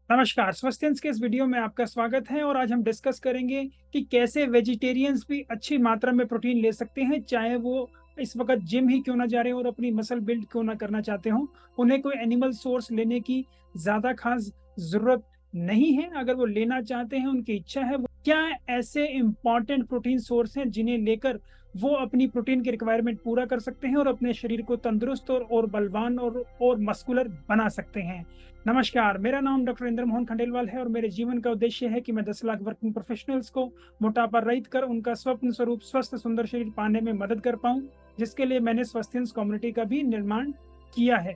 नमस्कार, स्वस्थ्यंस के इस वीडियो में आपका स्वागत है और आज हम डिस्कस करेंगे कि कैसे वेजिटेरियंस भी अच्छी मात्रा में प्रोटीन ले सकते हैं, चाहे वो इस वक्त जिम ही क्यों ना जा रहे हो और अपनी मसल बिल्ड क्यों ना करना चाहते हो। उन्हें कोई एनिमल सोर्स लेने की ज़्यादा खास ज़रूरत नहीं है। अगर वो लेना चाहते हैं, उनकी इच्छा है, वो क्या ऐसे इंपॉर्टेंट प्रोटीन सोर्स हैं जिन्हें लेकर वो अपनी प्रोटीन की रिक्वायरमेंट पूरा कर सकते हैं और अपने शरीर को तंदुरुस्त और बलवान और मस्कुलर बना सकते हैं। नमस्कार, मेरा नाम डॉक्टर इंद्र मोहन खंडेलवाल है और मेरे जीवन का उद्देश्य है कि मैं 10 लाख वर्किंग प्रोफेशनल्स को मोटापा रहित कर उनका स्वप्न स्वरूप स्वस्थ सुंदर शरीर पाने में मदद कर पाऊं, जिसके लिए मैंने स्वस्थ्यंस कम्युनिटी का भी निर्माण किया है।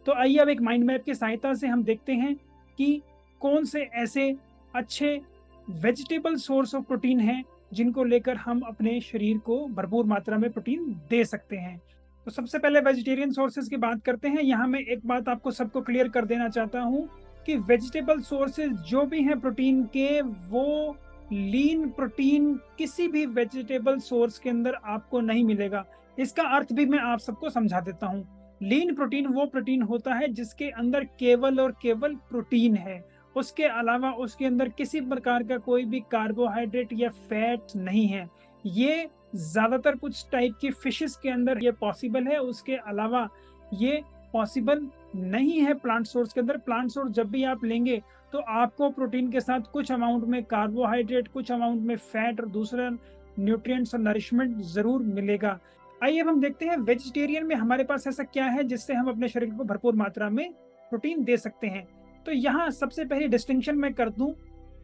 तो आइए अब एक माइंड मैप की सहायता से हम देखते हैं कि कौन से ऐसे अच्छे वेजिटेबल सोर्स ऑफ प्रोटीन हैं जिनको लेकर हम अपने शरीर को भरपूर मात्रा में प्रोटीन दे सकते हैं। तो सबसे पहले वेजिटेरियन सोर्सेज की बात करते हैं। यहाँ मैं एक बात आपको सबको क्लियर कर देना चाहता हूँ कि वेजिटेबल सोर्सेज जो भी हैं प्रोटीन के, वो लीन प्रोटीन किसी भी वेजिटेबल सोर्स के अंदर आपको नहीं मिलेगा। इसका अर्थ भी मैं आप सबको समझा देता हूँ। लीन प्रोटीन वो प्रोटीन होता है जिसके अंदर केवल और केवल प्रोटीन है, उसके अलावा उसके अंदर किसी प्रकार का कोई भी कार्बोहाइड्रेट या फैट नहीं है। ये ज्यादातर कुछ टाइप की फिशेस के अंदर ये पॉसिबल है, उसके अलावा ये पॉसिबल नहीं है प्लांट सोर्स के अंदर। प्लांट सोर्स जब भी आप लेंगे तो आपको प्रोटीन के साथ कुछ अमाउंट में कार्बोहाइड्रेट, कुछ अमाउंट में फैट और दूसरा न्यूट्रिएंट्स और नरिशमेंट जरूर मिलेगा। आइए अब हम देखते हैं वेजिटेरियन में हमारे पास ऐसा क्या है जिससे हम अपने शरीर को भरपूर मात्रा में प्रोटीन दे सकते हैं। तो यहाँ सबसे पहले डिस्टिंक्शन मैं कर दूं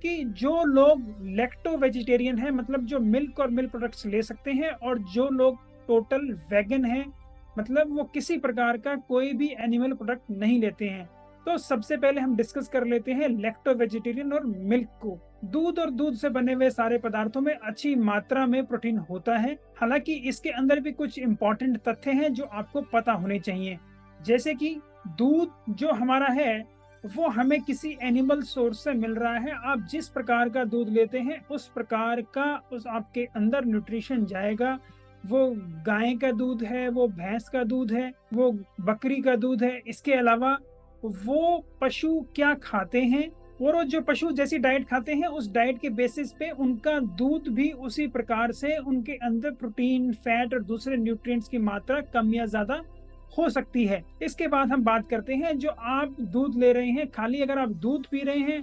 कि जो लोग लेक्टो वेजिटेरियन है, मतलब जो मिल्क और मिल्क प्रोडक्ट्स ले सकते हैं, और जो लोग टोटल वेगन है, मतलब वो किसी प्रकार का कोई भी एनिमल प्रोडक्ट नहीं लेते हैं। तो सबसे पहले हम डिस्कस कर लेते हैं लेक्टो वेजिटेरियन और मिल्क को। दूध और दूध से बने हुए सारे पदार्थों में अच्छी मात्रा में प्रोटीन होता है। हालांकि इसके अंदर भी कुछ इंपॉर्टेंट तथ्य हैं जो आपको पता होने चाहिए, जैसे कि दूध जो हमारा है वो हमें किसी एनिमल सोर्स से मिल रहा है। आप जिस प्रकार का दूध लेते हैं उस प्रकार का उस आपके अंदर न्यूट्रिशन जाएगा। वो गाय का दूध है, वो भैंस का दूध है, वो बकरी का दूध है, इसके अलावा वो पशु क्या खाते हैं और वो जो पशु जैसी डाइट खाते हैं उस डाइट के बेसिस पे उनका दूध भी उसी प्रकार से उनके अंदर प्रोटीन, फैट और दूसरे न्यूट्रिएंट्स की मात्रा कम या ज्यादा हो सकती है। इसके बाद हम बात करते हैं जो आप दूध ले रहे हैं, खाली अगर आप दूध पी रहे हैं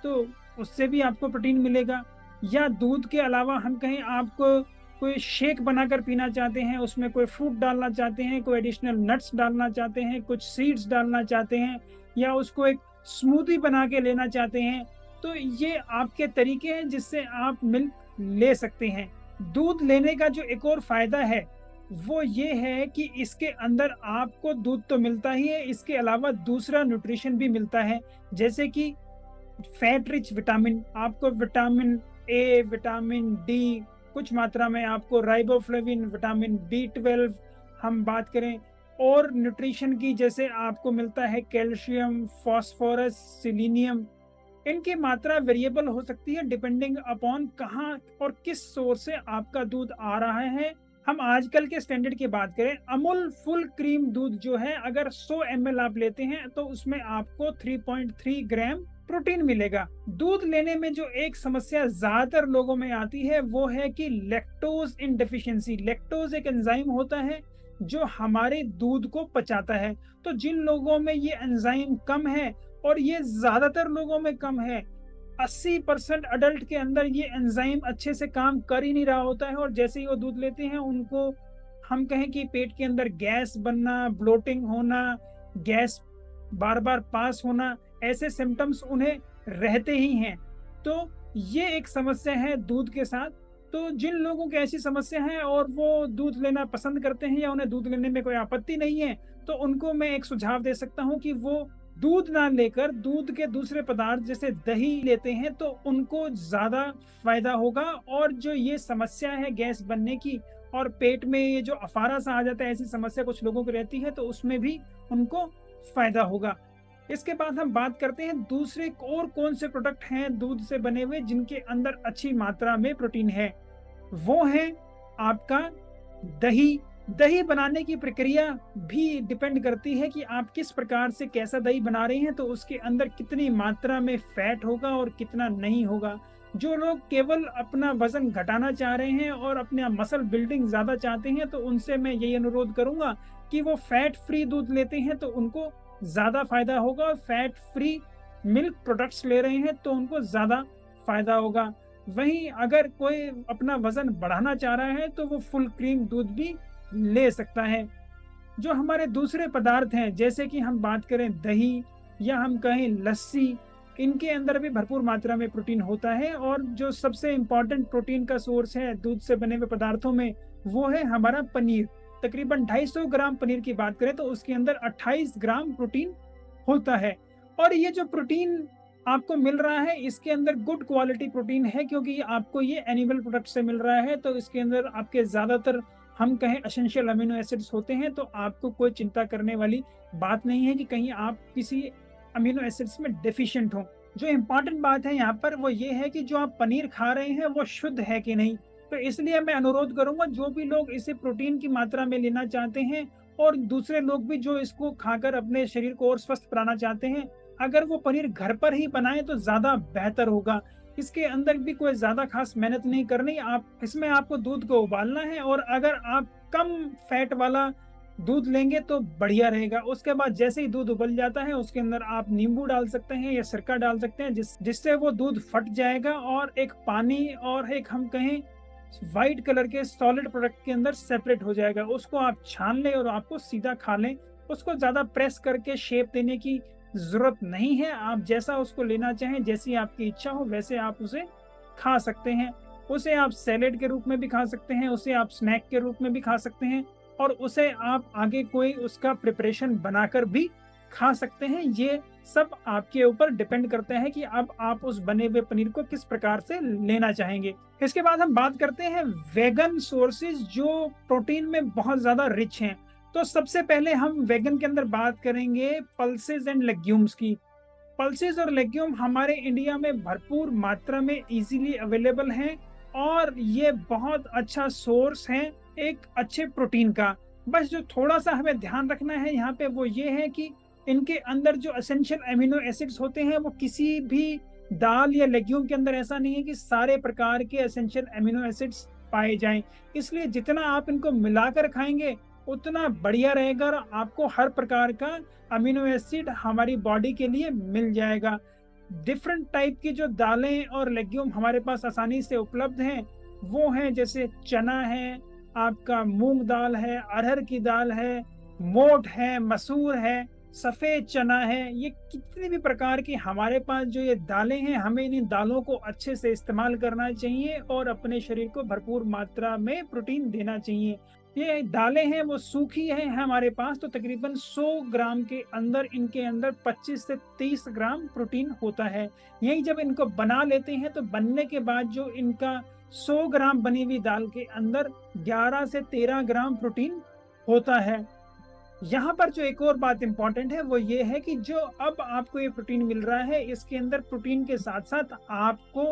तो उससे भी आपको प्रोटीन मिलेगा, या दूध के अलावा हम कहें आपको कोई शेक बनाकर पीना चाहते हैं, उसमें कोई फ्रूट डालना चाहते हैं, कोई एडिशनल नट्स डालना चाहते हैं, कुछ सीड्स डालना चाहते हैं, या उसको एक स्मूदी बना के लेना चाहते हैं, तो ये आपके तरीके हैं जिससे आप मिल्क ले सकते हैं। दूध लेने का जो एक और फायदा है वो ये है कि इसके अंदर आपको दूध तो मिलता ही है, इसके अलावा दूसरा न्यूट्रिशन भी मिलता है, जैसे कि फैट रिच विटामिन। आपको विटामिन ए, विटामिन डी, कुछ मात्रा में आपको राइबोफ्लेविन, विटामिन B12 हम बात करें, और न्यूट्रिशन की जैसे आपको मिलता है कैल्शियम, फास्फोरस, सिलीनियम। इनकी मात्रा वेरिएबल हो सकती है डिपेंडिंग अपॉन कहाँ और किस सोर्स से आपका दूध आ रहा है। हम आजकल के स्टैंडर्ड की बात करें, अमूल फुल क्रीम दूध जो है अगर 100 ml आप लेते हैं तो उसमें आपको 3.3 ग्राम प्रोटीन मिलेगा। दूध लेने में जो एक समस्या ज्यादातर लोगों में आती है वो है कि लैक्टोज इन डेफिशिएंसी। लैक्टोज एक एंजाइम होता है जो हमारे दूध को पचाता है। तो जिन लोगों में ये एंजाइम कम है, और ये ज्यादातर लोगों में कम है, 80% अडल्ट के अंदर ये एंजाइम अच्छे से काम कर ही नहीं रहा होता है, और जैसे ही वो दूध लेते हैं उनको हम कहें कि पेट के अंदर गैस बनना, ब्लोटिंग होना, गैस बार बार पास होना, ऐसे सिम्टम्स उन्हें रहते ही हैं। तो ये एक समस्या है दूध के साथ। तो जिन लोगों की ऐसी समस्या है और वो दूध लेना पसंद करते हैं या उन्हें दूध लेने में कोई आपत्ति नहीं है, तो उनको मैं एक सुझाव दे सकता हूँ कि वो दूध ना लेकर दूध के दूसरे पदार्थ जैसे दही लेते हैं तो उनको ज्यादा फायदा होगा। और जो ये समस्या है गैस बनने की और पेट में ये जो अफारा सा आ जाता है, ऐसी समस्या कुछ लोगों को रहती है, तो उसमें भी उनको फायदा होगा। इसके बाद हम बात करते हैं दूसरे और कौन से प्रोडक्ट हैं दूध से बने हुए जिनके अंदर अच्छी मात्रा में प्रोटीन है। वो है आपका दही दही बनाने की प्रक्रिया भी डिपेंड करती है कि आप किस प्रकार से कैसा दही बना रहे हैं, तो उसके अंदर कितनी मात्रा में फैट होगा और कितना नहीं होगा। जो लोग केवल अपना वज़न घटाना चाह रहे हैं और अपना मसल बिल्डिंग ज़्यादा चाहते हैं, तो उनसे मैं यही अनुरोध करूँगा कि वो फैट फ्री दूध लेते हैं तो उनको ज़्यादा फ़ायदा होगा, और फैट फ्री मिल्क प्रोडक्ट्स ले रहे हैं तो उनको ज़्यादा फ़ायदा होगा। वहीं अगर कोई अपना वज़न बढ़ाना चाह रहा है, तो वो फुल क्रीम दूध भी ले सकता है। जो हमारे दूसरे पदार्थ हैं, जैसे कि हम बात करें दही या हम कहें लस्सी, इनके अंदर भी भरपूर मात्रा में प्रोटीन होता है, और जो सबसे इम्पोर्टेंट प्रोटीन का सोर्स है दूध से बने हुए पदार्थों में, वो है हमारा पनीर। तकरीबन 250 ग्राम पनीर की बात करें तो उसके अंदर 28 ग्राम प्रोटीन होता है। और ये जो प्रोटीन आपको मिल रहा है, इसके अंदर गुड क्वालिटी प्रोटीन है, क्योंकि आपको ये एनिमल प्रोडक्ट से मिल रहा है, तो इसके अंदर आपके ज़्यादातर हम कहें एसेंशियल अमीनो एसिड्स होते हैं, तो आपको कोई चिंता करने वाली बात नहीं है कि कहीं आप किसी अमीनो एसिड्स में डेफिशिएंट हों। जो इम्पोर्टेंट बात है यहाँ पर वो ये है कि जो आप पनीर खा रहे हैं वो शुद्ध है कि नहीं। तो इसलिए मैं अनुरोध करूँगा, जो भी लोग इसे प्रोटीन की मात्रा में लेना चाहते हैं और दूसरे लोग भी जो इसको खाकर अपने शरीर को और स्वस्थ बनाना चाहते हैं, अगर वो पनीर घर पर ही बनाएँ तो ज़्यादा बेहतर होगा। इसके अंदर भी कोई ज़्यादा ख़ास मेहनत नहीं करनी, आप इसमें आपको दूध को उबालना है, और अगर आप कम फैट वाला दूध लेंगे तो बढ़िया रहेगा। उसके बाद जैसे ही दूध उबल जाता है, उसके अंदर आप नींबू डाल सकते हैं या सिरका डाल सकते हैं, जिससे वो दूध फट जाएगा और एक पानी और एक हम कहें व्हाइट कलर के सॉलिड प्रोडक्ट के अंदर सेपरेट हो जाएगा। उसको आप छान लें और आपको सीधा खा लें। उसको ज़्यादा प्रेस करके शेप देने की ज़रूरत नहीं है। आप जैसा उसको लेना चाहें, जैसी आपकी इच्छा हो, वैसे आप उसे खा सकते हैं। उसे आप सैलेड के रूप में भी खा सकते हैं, उसे आप स्नैक के रूप में भी खा सकते हैं, और उसे आप आगे कोई उसका प्रिपरेशन बनाकर भी खा सकते हैं। ये सब आपके ऊपर डिपेंड करता है कि अब आप उस बने हुए पनीर को किस प्रकार से लेना चाहेंगे। इसके बाद हम बात करते हैं वेगन सोर्सेज जो प्रोटीन में बहुत ज़्यादा रिच हैं। तो सबसे पहले हम वेगन के अंदर बात करेंगे पल्सेस एंड लेग्यूम्स की। पल्सेस और लेग्यूम हमारे इंडिया में भरपूर मात्रा में इजीली अवेलेबल हैं, और ये बहुत अच्छा सोर्स है एक अच्छे प्रोटीन का। बस जो थोड़ा-सा हमें ध्यान रखना है यहाँ पे वो ये है कि इनके अंदर जो एसेंशियल अमीनो एसिड्स होते हैं, वो किसी भी दाल या लेग्यूम के अंदर ऐसा नहीं है कि सारे प्रकार के एसेंशियल अमीनो एसिड्स पाए जाएँ। इसलिए जितना आप इनको मिलाकर खाएँगे, उतना बढ़िया रहेगा, और आपको हर प्रकार का अमीनो एसिड हमारी बॉडी के लिए मिल जाएगा। डिफरेंट टाइप की जो दालें और लेग्यूम हमारे पास आसानी से उपलब्ध हैं, वो हैं जैसे चना है, आपका मूँग दाल है, अरहर की दाल है, मोठ है, मसूर है, सफ़ेद चना है। ये कितनी भी प्रकार की हमारे पास जो ये दालें हैं, हमें इन दालों को अच्छे से इस्तेमाल करना चाहिए और अपने शरीर को भरपूर मात्रा में प्रोटीन देना चाहिए। ये दालें हैं वो सूखी हैं हमारे पास, तो तकरीबन 100 ग्राम के अंदर इनके अंदर 25 से 30 ग्राम प्रोटीन होता है। यही जब इनको बना लेते हैं, तो बनने के बाद जो इनका 100 ग्राम बनी हुई दाल के अंदर 11 से 13 ग्राम प्रोटीन होता है। यहाँ पर जो एक और बात इम्पोर्टेंट है वो ये है कि जो अब आपको ये प्रोटीन मिल रहा है, इसके अंदर प्रोटीन के साथ-साथ आपको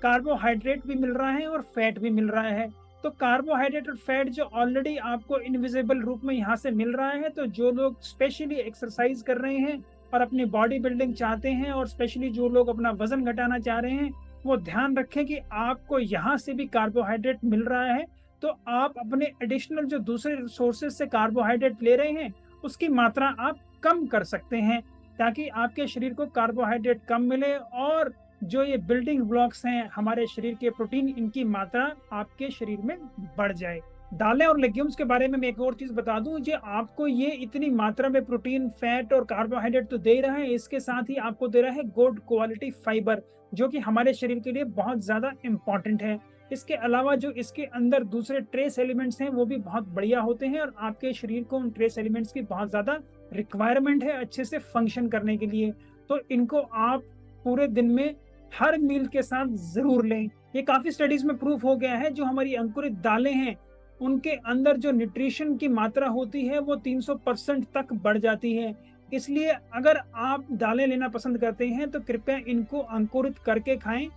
कार्बोहाइड्रेट भी मिल रहा है और फैट भी मिल रहा है। तो कार्बोहाइड्रेट और फैट जो ऑलरेडी आपको इनविजिबल रूप में यहाँ से मिल रहा है, तो जो लोग स्पेशली एक्सरसाइज कर रहे हैं और अपनी बॉडी बिल्डिंग चाहते हैं, और स्पेशली जो लोग अपना वज़न घटाना चाह रहे हैं, वो ध्यान रखें कि आपको यहाँ से भी कार्बोहाइड्रेट मिल रहा है। तो आप अपने एडिशनल जो दूसरे सोर्सेज से कार्बोहाइड्रेट ले रहे हैं, उसकी मात्रा आप कम कर सकते हैं, ताकि आपके शरीर को कार्बोहाइड्रेट कम मिले, और जो ये बिल्डिंग ब्लॉक्स हैं हमारे शरीर के प्रोटीन, इनकी मात्रा आपके शरीर में बढ़ जाए। दालें और लेग्यूम्स के बारे में मैं एक और चीज़ बता दूं, जो आपको ये इतनी मात्रा में प्रोटीन, फैट और कार्बोहाइड्रेट तो दे रहा है, इसके साथ ही आपको दे रहा है गुड क्वालिटी फाइबर, जो कि हमारे शरीर के लिए बहुत ज़्यादा इम्पॉर्टेंट है। इसके अलावा जो इसके अंदर दूसरे ट्रेस एलिमेंट्स हैं, वो भी बहुत बढ़िया होते हैं, और आपके शरीर को उन ट्रेस एलिमेंट्स की बहुत ज़्यादा रिक्वायरमेंट है अच्छे से फंक्शन करने के लिए। तो इनको आप पूरे दिन में हर मील के साथ ज़रूर लें। ये काफ़ी स्टडीज़ में प्रूफ हो गया है, जो हमारी अंकुरित दालें हैं, उनके अंदर जो न्यूट्रिशन की मात्रा होती है, वो 300% तक बढ़ जाती है। इसलिए अगर आप दालें लेना पसंद करते हैं, तो कृपया इनको अंकुरित करके खाएँ।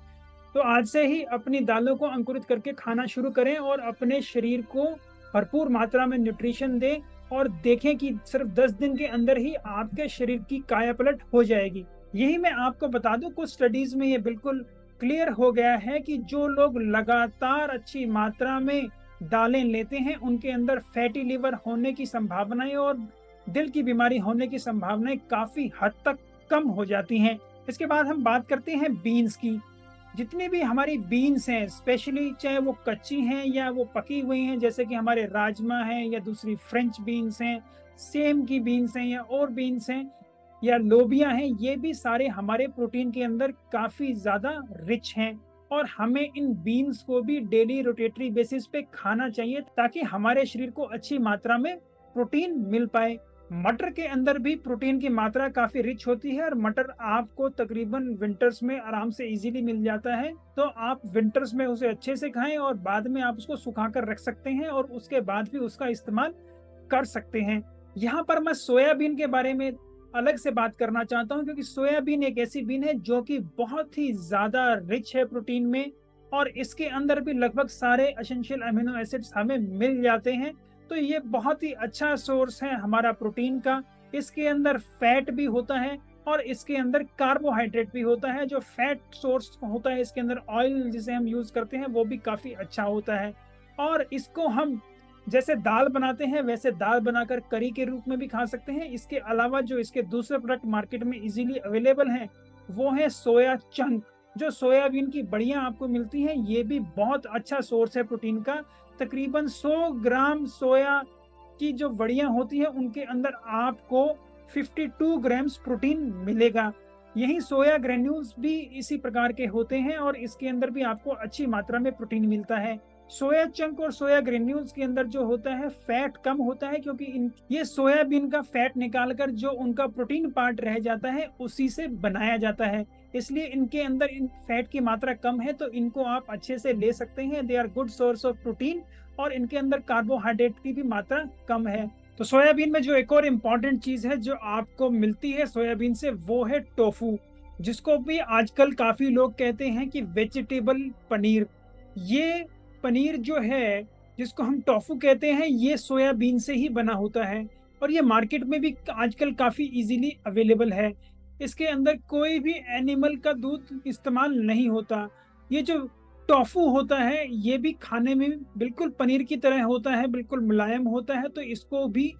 तो आज से ही अपनी दालों को अंकुरित करके खाना शुरू करें, और अपने शरीर को भरपूर मात्रा में न्यूट्रिशन दें और देखें कि सिर्फ 10 दिन के अंदर ही आपके शरीर की कायापलट हो जाएगी। यही मैं आपको बता दूं, कुछ स्टडीज में ये बिल्कुल क्लियर हो गया है कि जो लोग लगातार अच्छी मात्रा में दालें लेते हैं उनके अंदर फैटी लिवर होने की संभावनाएं और दिल की बीमारी होने की संभावनाएं काफी हद तक कम हो जाती हैं। इसके बाद हम बात करते हैं बीन्स की। जितनी भी हमारी बीन्स हैं, स्पेशली चाहे वो कच्ची हैं या वो पकी हुई हैं, जैसे कि हमारे राजमा हैं या दूसरी फ्रेंच बीन्स हैं, सेम की बीन्स हैं या और बीन्स हैं या लोबिया हैं, ये भी सारे हमारे प्रोटीन के अंदर काफी ज्यादा रिच हैं और हमें इन बीन्स को भी डेली रोटेटरी बेसिस पे खाना चाहिए ताकि हमारे शरीर को अच्छी मात्रा में प्रोटीन मिल पाए। मटर के अंदर भी प्रोटीन की मात्रा काफी रिच होती है और मटर आपको तकरीबन विंटर्स में आराम से इजीली मिल जाता है, तो आप विंटर्स में उसे अच्छे से खाएं और बाद में आप उसको सुखाकर रख सकते हैं और उसके बाद भी उसका इस्तेमाल कर सकते हैं। यहाँ पर मैं सोयाबीन के बारे में अलग से बात करना चाहता हूँ, क्योंकि सोयाबीन एक ऐसी बीन है जो कि बहुत ही ज्यादा रिच है प्रोटीन में और इसके अंदर भी लगभग सारे एसेंशियल अमीनो एसिड्स हमें मिल जाते हैं। तो ये बहुत ही अच्छा सोर्स है हमारा प्रोटीन का। इसके अंदर फैट भी होता है और इसके अंदर कार्बोहाइड्रेट भी होता है। जो फैट सोर्स होता है इसके अंदर, ऑयल जिसे हम यूज करते हैं, वो भी काफी अच्छा होता है और इसको हम जैसे दाल बनाते हैं वैसे दाल बनाकर करी के रूप में भी खा सकते हैं। इसके अलावा जो इसके दूसरे प्रोडक्ट मार्केट में इजीली अवेलेबल हैं वो है सोया चंक, जो सोयाबीन की बड़ियां आपको मिलती हैं। ये भी बहुत अच्छा सोर्स है प्रोटीन का। तकरीबन 100 ग्राम सोया की जो बड़ियां होती है उनके अंदर आपको 52 ग्राम्स प्रोटीन मिलेगा। यही सोया ग्रेन्यूल्स भी इसी प्रकार के होते हैं और इसके अंदर भी आपको अच्छी मात्रा में प्रोटीन मिलता है। सोया चंक और सोया ग्रेन्यूल्स के अंदर जो होता है फैट कम होता है, क्योंकि ये सोयाबीन का फैट निकालकर जो उनका प्रोटीन पार्ट रह जाता है उसी से बनाया जाता है, इसलिए इनके अंदर इन फैट की मात्रा कम है, तो इनको आप अच्छे से ले सकते हैं। They are good source of protein और इनके अंदर कार्बोहाइड्रेट की भी मात्रा कम है। तो सोयाबीन में जो एक और इम्पॉर्टेंट चीज है जो आपको मिलती है सोयाबीन से, वो है टोफू, जिसको भी आजकल काफी लोग कहते हैं कि वेजिटेबल पनीर। ये पनीर जो है जिसको हम टोफू कहते हैं, ये सोयाबीन से ही बना होता है और ये मार्केट में भी आजकल काफी इजीली अवेलेबल है। इसके अंदर कोई भी एनिमल का दूध इस्तेमाल नहीं होता। ये जो टोफू होता है ये भी खाने में बिल्कुल पनीर की तरह होता है, बिल्कुल मुलायम होता है, तो इसको भी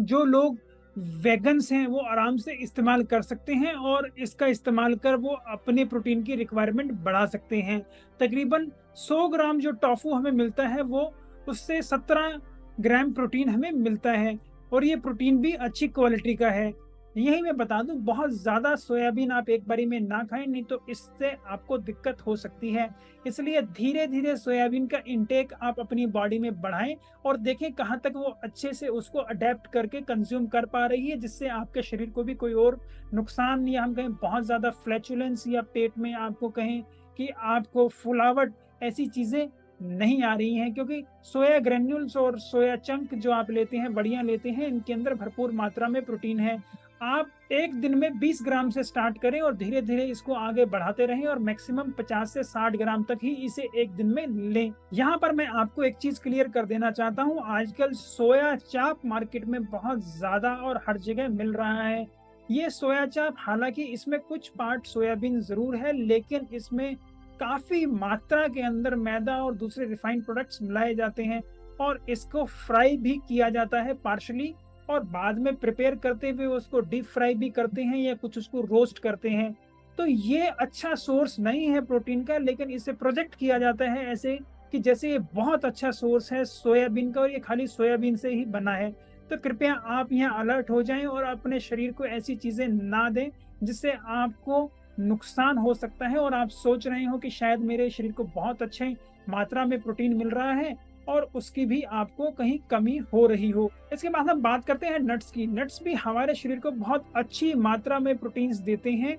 जो लोग वेगन्स हैं वो आराम से इस्तेमाल कर सकते हैं और इसका इस्तेमाल कर वो अपने प्रोटीन की रिक्वायरमेंट बढ़ा सकते हैं। तकरीबन 100 ग्राम जो टोफू हमें मिलता है वो उससे 17 ग्राम प्रोटीन हमें मिलता है और ये प्रोटीन भी अच्छी क्वालिटी का है। यही मैं बता दूं, बहुत ज़्यादा सोयाबीन आप एक बारी में ना खाएं, नहीं तो इससे आपको दिक्कत हो सकती है। इसलिए धीरे धीरे सोयाबीन का इंटेक आप अपनी बॉडी में बढ़ाएं और देखें कहाँ तक वो अच्छे से उसको अडेप्ट करके कंज्यूम कर पा रही है, जिससे आपके शरीर को भी कोई और नुकसान या हम कहें बहुत ज़्यादा फ्लैचुलेंस या पेट में आपको कहें कि आपको फुलावट, ऐसी चीज़ें नहीं आ रही हैं। क्योंकि सोया ग्रेन्यूल्स और सोया चंक जो आप लेते हैं, बड़ियां लेते हैं, इनके अंदर भरपूर मात्रा में प्रोटीन है। आप एक दिन में 20 ग्राम से स्टार्ट करें और धीरे धीरे इसको आगे बढ़ाते रहें और मैक्सिमम 50 से 60 ग्राम तक ही इसे एक दिन में लें। यहाँ पर मैं आपको एक चीज क्लियर कर देना चाहता हूँ, आजकल सोया चाप मार्केट में बहुत ज्यादा और हर जगह मिल रहा है। ये सोया चाप, हालांकि इसमें कुछ पार्ट सोयाबीन जरूर है, लेकिन इसमें काफी मात्रा के अंदर मैदा और दूसरे रिफाइंड प्रोडक्ट्स मिलाए जाते हैं और इसको फ्राई भी किया जाता है पार्शली, और बाद में प्रिपेयर करते हुए उसको डीप फ्राई भी करते हैं या कुछ उसको रोस्ट करते हैं। तो ये अच्छा सोर्स नहीं है प्रोटीन का, लेकिन इसे प्रोजेक्ट किया जाता है ऐसे कि जैसे ये बहुत अच्छा सोर्स है सोयाबीन का और ये खाली सोयाबीन से ही बना है। तो कृपया आप यहाँ अलर्ट हो जाएं और अपने शरीर को ऐसी चीजें ना दें जिससे आपको नुकसान हो सकता है और आप सोच रहे हो कि शायद मेरे शरीर को बहुत अच्छे मात्रा में प्रोटीन मिल रहा है और उसकी भी आपको कहीं कमी हो रही हो। इसके बाद हम बात करते हैं नट्स की। नट्स भी हमारे शरीर को बहुत अच्छी मात्रा में प्रोटीन्स देते हैं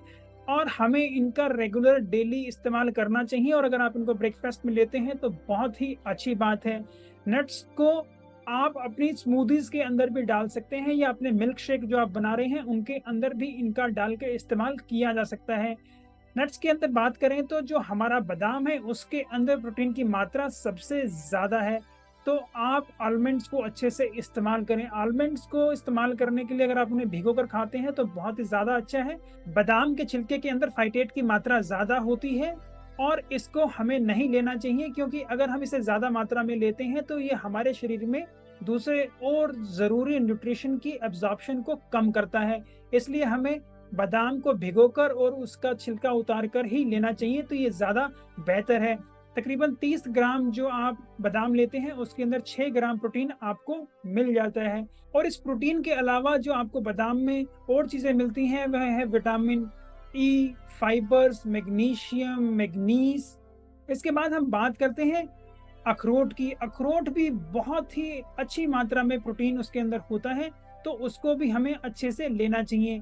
और हमें इनका रेगुलर डेली इस्तेमाल करना चाहिए, और अगर आप इनको ब्रेकफास्ट में लेते हैं तो बहुत ही अच्छी बात है। नट्स को आप अपनी स्मूदीज के अंदर भी डाल सकते हैं या अपने मिल्क शेक जो आप बना रहे हैं उनके अंदर भी इनका डाल के इस्तेमाल किया जा सकता है। नट्स के अंदर बात करें तो जो हमारा बादाम है उसके अंदर प्रोटीन की मात्रा सबसे ज्यादा है। तो आप आलमंड्स को अच्छे से इस्तेमाल करें। आलमंड्स को इस्तेमाल करने के लिए अगर आप उन्हें भिगोकर खाते हैं तो बहुत ही ज़्यादा अच्छा है। बादाम के छिलके के अंदर फाइटेट की मात्रा ज़्यादा होती है और इसको हमें नहीं लेना चाहिए, क्योंकि अगर हम इसे ज़्यादा मात्रा में लेते हैं तो ये हमारे शरीर में दूसरे और ज़रूरी न्यूट्रिशन की एब्जॉर्प्शन को कम करता है। इसलिए हमें बादाम को भिगोकर और उसका छिलका उतार कर ही लेना चाहिए, तो ये ज़्यादा बेहतर है। तकरीबन 30 ग्राम जो आप बादाम लेते हैं उसके अंदर 6 ग्राम प्रोटीन आपको मिल जाता है। और इस प्रोटीन के अलावा जो आपको बादाम में और चीज़ें मिलती हैं वह है vitamin E, fibres, magnesium, manganese. इसके बाद हम बात करते हैं अखरोट की। अखरोट भी बहुत ही अच्छी मात्रा में प्रोटीन उसके अंदर होता है, तो उसको भी हमें अच्छे से लेना चाहिए।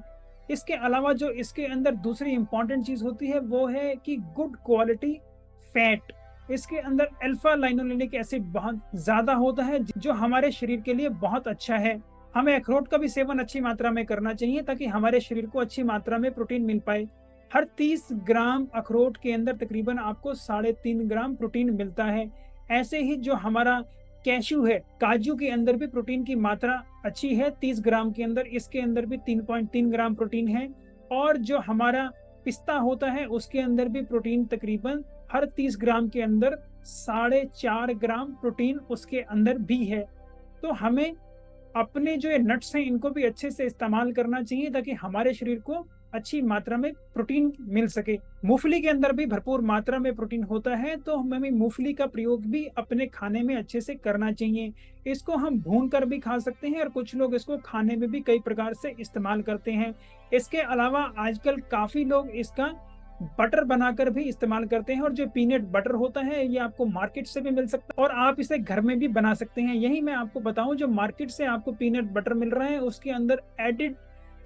इसके अलावा जो इसके अंदर दूसरी इंपॉर्टेंट चीज़ होती है वो है कि गुड क्वालिटी फैट। इसके अंदर अल्फा लाइनोलेनिक एसिड बहुत ज़्यादा होता है जो हमारे शरीर के लिए बहुत अच्छा है। हमें अखरोट का भी सेवन अच्छी मात्रा में करना चाहिए ताकि हमारे शरीर को अच्छी मात्रा में प्रोटीन मिल पाए। हर 30 ग्राम अखरोट के अंदर तकरीबन आपको 3.5 ग्राम प्रोटीन मिलता है। ऐसे ही जो हमारा कैशू है, काजू के अंदर भी प्रोटीन की मात्रा अच्छी है। 30 ग्राम के अंदर इसके अंदर भी 3.3 ग्राम प्रोटीन है। और जो हमारा पिस्ता होता है उसके अंदर भी प्रोटीन तकरीबन हर 30 ग्राम के अंदर 4.5 ग्राम प्रोटीन उसके अंदर भी है। तो हमें अपने जो ये नट्स हैं इनको भी अच्छे से इस्तेमाल करना चाहिए ताकि हमारे शरीर को अच्छी मात्रा में प्रोटीन मिल सके। मूंगफली के अंदर भी भरपूर मात्रा में प्रोटीन होता है, तो हमें मूंगफली का प्रयोग भी अपने खाने में अच्छे से करना चाहिए। इसको हम भून कर भी खा सकते हैं और कुछ लोग इसको खाने में भी कई प्रकार से इस्तेमाल करते हैं। इसके अलावा आजकल काफी लोग इसका बटर बनाकर भी इस्तेमाल करते हैं, और जो पीनट बटर होता है ये आपको मार्केट से भी मिल सकता है और आप इसे घर में भी बना सकते हैं। यही मैं आपको बताऊं, जो मार्केट से आपको पीनट बटर मिल रहा है उसके अंदर एडिड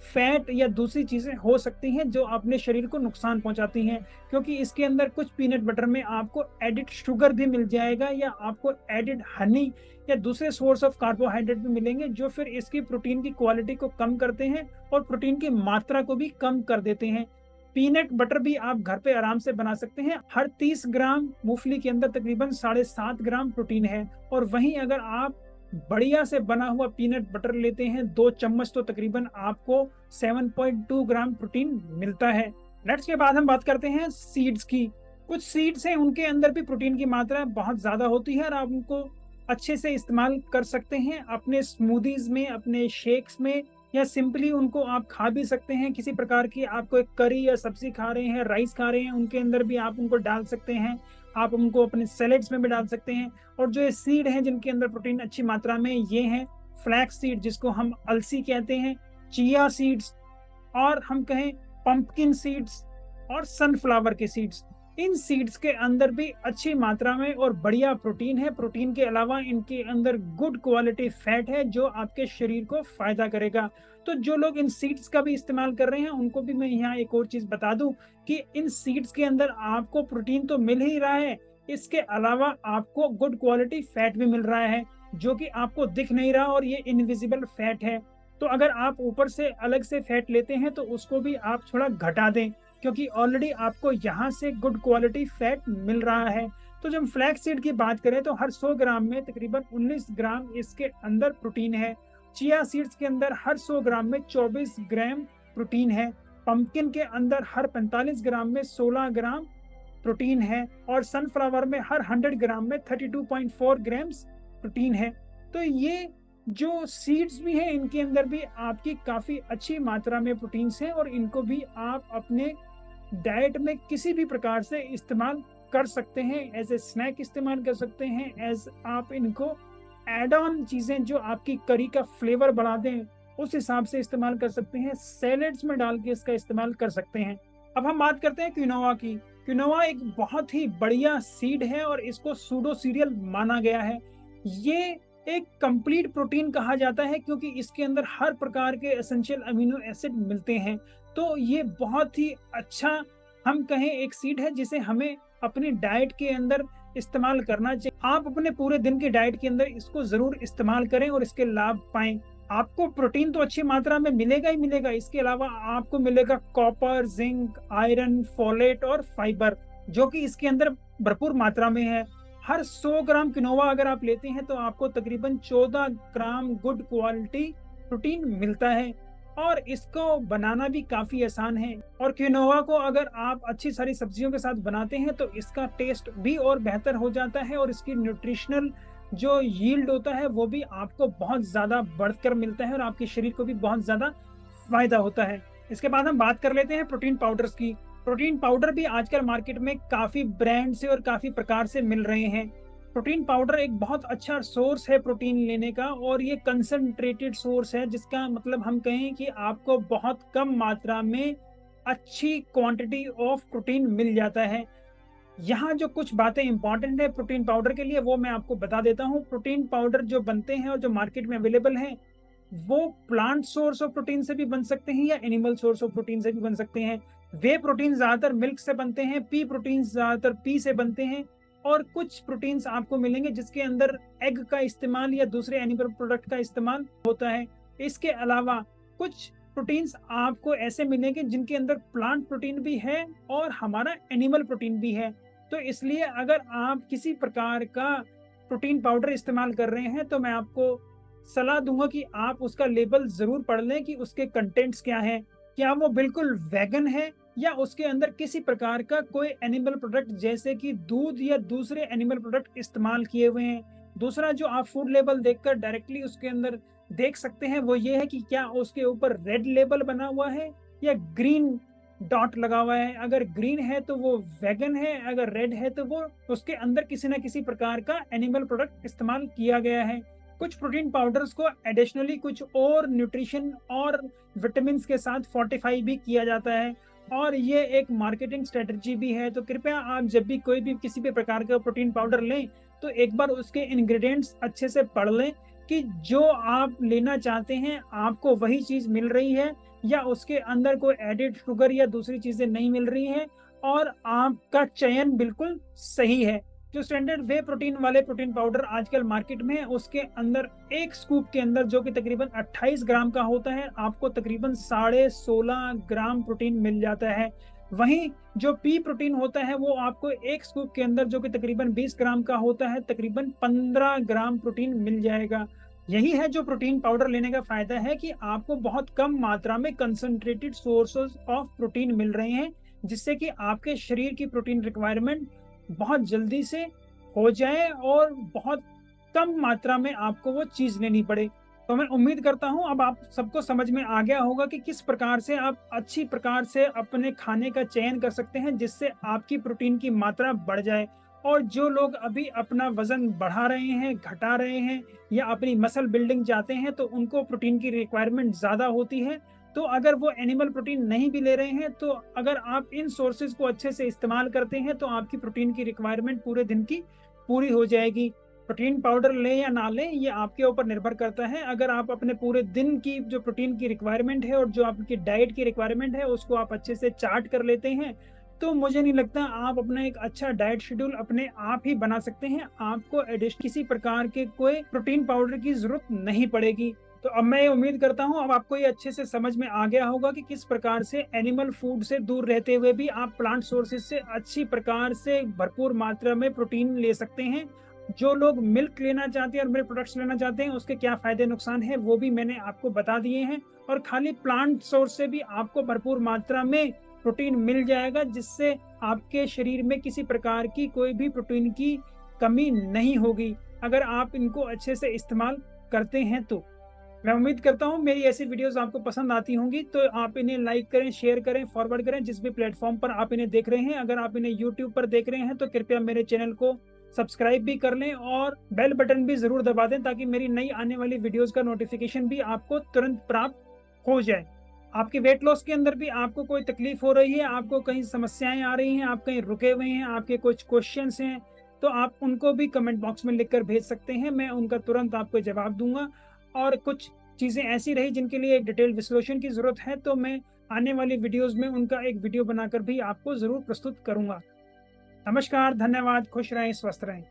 फैट या दूसरी चीजें हो सकती हैं जो अपने शरीर को नुकसान पहुंचाती हैं, क्योंकि इसके अंदर कुछ पीनट बटर में आपको एडिड शुगर भी मिल जाएगा या आपको एडिड हनी या दूसरे सोर्स ऑफ कार्बोहाइड्रेट भी मिलेंगे जो फिर इसकी प्रोटीन की क्वालिटी को कम करते हैं और प्रोटीन की मात्रा को भी कम कर देते हैं। पीनट बटर भी आप घर पे आराम से बना सकते हैं। हर 30 ग्राम मूंगफली के अंदर तकरीबन 7.5 ग्राम प्रोटीन है, और वहीं अगर आप बढ़िया से बना हुआ पीनट बटर लेते हैं 2 चम्मच तो तकरीबन आपको 7.2 ग्राम प्रोटीन मिलता है। नट्स के बाद हम बात करते हैं सीड्स की। कुछ सीड्स हैं उनके अंदर भी प्रोटीन की मात्रा बहुत ज्यादा होती है और आप उनको अच्छे से इस्तेमाल कर सकते हैं अपने स्मूदीज में, अपने शेक्स में, या सिंपली उनको आप खा भी सकते हैं। किसी प्रकार की आप कोई करी या सब्जी खा रहे हैं, राइस खा रहे हैं, उनके अंदर भी आप उनको डाल सकते हैं। आप उनको अपने सैलेड्स में भी डाल सकते हैं। और जो ये सीड हैं जिनके अंदर प्रोटीन अच्छी मात्रा में, ये हैं फ्लैक्स सीड जिसको हम अलसी कहते हैं, चिया सीड्स, और हम कहें पंपकिन सीड्स और सनफ्लावर के सीड्स। इन सीड्स के अंदर भी अच्छी मात्रा में और बढ़िया प्रोटीन है। प्रोटीन के अलावा इनके अंदर गुड क्वालिटी फैट है जो आपके शरीर को फायदा करेगा। तो जो लोग इन सीड्स का भी इस्तेमाल कर रहे हैं उनको भी मैं यहाँ एक और चीज बता दूं कि इन सीड्स के अंदर आपको प्रोटीन तो मिल ही रहा है, इसके अलावा आपको गुड क्वालिटी फैट भी मिल रहा है जो कि आपको दिख नहीं रहा, और ये इनविजिबल फैट है। तो अगर आप ऊपर से अलग से फैट लेते हैं तो उसको भी आप थोड़ा घटा दें, क्योंकि ऑलरेडी आपको यहाँ से गुड क्वालिटी फैट मिल रहा है। तो जब फ्लैक्स सीड की बात करें तो हर 100 ग्राम में तकरीबन 19 ग्राम इसके अंदर प्रोटीन है। चिया सीड्स के अंदर हर 100 ग्राम में 24 ग्राम प्रोटीन है। पंपकिन के अंदर हर 45 ग्राम में 16 ग्राम प्रोटीन है, और सनफ्लावर में हर 100 ग्राम में 32.4 ग्राम्स प्रोटीन है। तो ये जो सीड्स भी हैं इनके अंदर भी आपकी काफी अच्छी मात्रा में प्रोटीन्स हैं, और इनको भी आप अपने डाइट में किसी भी प्रकार से इस्तेमाल कर सकते हैं। एज ए स्नैक इस्तेमाल कर सकते हैं, एज आप इनको एड ऑन चीजें जो आपकी करी का फ्लेवर बढ़ा दें उस हिसाब से इस्तेमाल कर सकते हैं। सैलेड्स में डाल के इसका इस्तेमाल कर सकते हैं। अब हम बात करते हैं क्विनोआ की। क्विनोआ एक बहुत ही बढ़िया सीड है और इसको सूडो सीरियल माना गया है। ये एक कंप्लीट प्रोटीन कहा जाता है क्योंकि इसके अंदर हर प्रकार के एसेंशियल अमीनो एसिड मिलते हैं। तो ये बहुत ही अच्छा हम कहें एक सीड है जिसे हमें अपनी डाइट के अंदर इस्तेमाल करना चाहिए। आप अपने पूरे दिन की डाइट के अंदर इसको जरूर इस्तेमाल करें और इसके लाभ पाएं। आपको प्रोटीन तो अच्छी मात्रा में मिलेगा ही मिलेगा, इसके अलावा आपको मिलेगा कॉपर, जिंक, आयरन, फोलेट और फाइबर जो कि इसके अंदर भरपूर मात्रा में है। हर 100 ग्राम किनोवा अगर आप लेते हैं तो आपको तकरीबन 14 ग्राम गुड क्वालिटी प्रोटीन मिलता है और इसको बनाना भी काफ़ी आसान है। और क्विनोआ को अगर आप अच्छी सारी सब्जियों के साथ बनाते हैं तो इसका टेस्ट भी और बेहतर हो जाता है और इसकी न्यूट्रिशनल जो यील्ड होता है वो भी आपको बहुत ज़्यादा बढ़कर मिलता है और आपके शरीर को भी बहुत ज़्यादा फ़ायदा होता है। इसके बाद हम बात कर लेते हैं प्रोटीन पाउडर्स की। प्रोटीन पाउडर भी आजकल मार्केट में काफ़ी ब्रांड से और काफ़ी प्रकार से मिल रहे हैं। प्रोटीन पाउडर एक बहुत अच्छा सोर्स है प्रोटीन लेने का और ये कंसंट्रेटेड सोर्स है, जिसका मतलब हम कहें कि आपको बहुत कम मात्रा में अच्छी क्वांटिटी ऑफ प्रोटीन मिल जाता है। यहाँ जो कुछ बातें इंपॉर्टेंट है प्रोटीन पाउडर के लिए वो मैं आपको बता देता हूँ। प्रोटीन पाउडर जो बनते हैं और जो मार्केट में अवेलेबल हैं वो प्लांट सोर्स ऑफ प्रोटीन से भी बन सकते हैं या एनिमल सोर्स ऑफ प्रोटीन से भी बन सकते हैं। वे प्रोटीन ज्यादातर मिल्क से बनते हैं, पी प्रोटीन ज्यादातर पी से बनते हैं और कुछ प्रोटीन्स आपको मिलेंगे जिसके अंदर एग का इस्तेमाल या दूसरे एनिमल प्रोडक्ट का इस्तेमाल होता है। इसके अलावा कुछ प्रोटीन्स आपको ऐसे मिलेंगे जिनके अंदर प्लांट प्रोटीन भी है और हमारा एनिमल प्रोटीन भी है। तो इसलिए अगर आप किसी प्रकार का प्रोटीन पाउडर इस्तेमाल कर रहे हैं तो मैं आपको सलाह दूंगा कि आप उसका लेबल जरूर पढ़ लें कि उसके कंटेंट्स क्या हैं, क्या वो बिल्कुल वेगन है या उसके अंदर किसी प्रकार का कोई एनिमल प्रोडक्ट जैसे कि दूध या दूसरे एनिमल प्रोडक्ट इस्तेमाल किए हुए हैं। दूसरा जो आप फूड लेबल देखकर डायरेक्टली उसके अंदर देख सकते हैं वो ये है कि क्या उसके ऊपर रेड लेबल बना हुआ है या ग्रीन डॉट लगा हुआ है। अगर ग्रीन है तो वो वेगन है, अगर रेड है तो वो उसके अंदर किसी न किसी प्रकार का एनिमल प्रोडक्ट इस्तेमाल किया गया है। कुछ प्रोटीन पाउडर्स को एडिशनली कुछ और न्यूट्रिशन और विटामिन के साथ फोर्टिफाई भी किया जाता है और ये एक मार्केटिंग स्ट्रेटजी भी है। तो कृपया आप जब भी कोई भी किसी भी प्रकार का प्रोटीन पाउडर लें तो एक बार उसके इंग्रेडिएंट्स अच्छे से पढ़ लें कि जो आप लेना चाहते हैं आपको वही चीज़ मिल रही है या उसके अंदर कोई एडिड शुगर या दूसरी चीज़ें नहीं मिल रही हैं और आपका चयन बिल्कुल सही है। जो स्टैंडर्ड वे प्रोटीन वाले प्रोटीन पाउडर आजकल मार्केट में है उसके अंदर एक स्कूप के अंदर जो कि तकरीबन 28 ग्राम का होता है आपको तकरीबन 16.5 ग्राम प्रोटीन मिल जाता है। वहीं जो पी प्रोटीन होता है वो आपको एक स्कूप के अंदर जो कि तकरीबन 20 ग्राम का होता है तकरीबन 15 ग्राम प्रोटीन मिल जाएगा। यही है जो प्रोटीन पाउडर लेने का फायदा है कि आपको बहुत कम मात्रा में कंसंट्रेटेड सोर्सेज ऑफ प्रोटीन मिल रहे हैं जिससे कि आपके शरीर की प्रोटीन रिक्वायरमेंट बहुत जल्दी से हो जाए और बहुत कम मात्रा में आपको वो चीज़ लेनी पड़े। तो मैं उम्मीद करता हूँ अब आप सबको समझ में आ गया होगा कि किस प्रकार से आप अच्छी प्रकार से अपने खाने का चयन कर सकते हैं जिससे आपकी प्रोटीन की मात्रा बढ़ जाए। और जो लोग अभी अपना वज़न बढ़ा रहे हैं, घटा रहे हैं या अपनी मसल बिल्डिंग चाहते हैं तो उनको प्रोटीन की रिक्वायरमेंट ज़्यादा होती है। तो अगर वो एनिमल प्रोटीन नहीं भी ले रहे हैं तो अगर आप इन सोर्सेज को अच्छे से इस्तेमाल करते हैं तो आपकी प्रोटीन की रिक्वायरमेंट पूरे दिन की पूरी हो जाएगी। प्रोटीन पाउडर लें या ना लें ये आपके ऊपर निर्भर करता है। अगर आप अपने पूरे दिन की जो प्रोटीन की रिक्वायरमेंट है और जो आपकी डाइट की रिक्वायरमेंट है उसको आप अच्छे से चार्ट कर लेते हैं तो मुझे नहीं लगता आप अपना एक अच्छा डाइट शेड्यूल अपने आप ही बना सकते हैं। आपको एडिशनल किसी प्रकार के कोई प्रोटीन पाउडर की जरूरत नहीं पड़ेगी। तो अब मैं ये उम्मीद करता हूँ अब आपको ये अच्छे से समझ में आ गया होगा कि किस प्रकार से एनिमल फूड से दूर रहते हुए भी आप प्लांट सोर्सेज से अच्छी प्रकार से भरपूर मात्रा में प्रोटीन ले सकते हैं। जो लोग मिल्क लेना चाहते हैं और मिल्क प्रोडक्ट्स लेना चाहते हैं उसके क्या फायदे नुकसान है वो भी मैंने आपको बता दिए हैं। और खाली प्लांट सोर्स से भी आपको भरपूर मात्रा में प्रोटीन मिल जाएगा जिससे आपके शरीर में किसी प्रकार की कोई भी प्रोटीन की कमी नहीं होगी अगर आप इनको अच्छे से इस्तेमाल करते हैं तो। मैं उम्मीद करता हूँ मेरी ऐसी वीडियोस आपको पसंद आती होंगी तो आप इन्हें लाइक करें, शेयर करें, फॉरवर्ड करें जिस भी प्लेटफॉर्म पर आप इन्हें देख रहे हैं। अगर आप इन्हें यूट्यूब पर देख रहे हैं तो कृपया मेरे चैनल को सब्सक्राइब भी कर लें और बेल बटन भी ज़रूर दबा दें ताकि मेरी नई आने वाली वीडियोज़ का नोटिफिकेशन भी आपको तुरंत प्राप्त हो जाए। आपके वेट लॉस के अंदर भी आपको कोई तकलीफ हो रही है, आपको कहीं समस्याएं आ रही हैं, आप कहीं रुके हुए हैं, आपके कुछ क्वेश्चंस हैं तो आप उनको भी कमेंट बॉक्स में लिखकर भेज सकते हैं, मैं उनका तुरंत आपको जवाब दूंगा। और कुछ चीज़ें ऐसी रही जिनके लिए एक डिटेल विश्लेषण की ज़रूरत है तो मैं आने वाली वीडियोज़ में उनका एक वीडियो बनाकर भी आपको ज़रूर प्रस्तुत करूँगा। नमस्कार, धन्यवाद, खुश रहें, स्वस्थ रहें।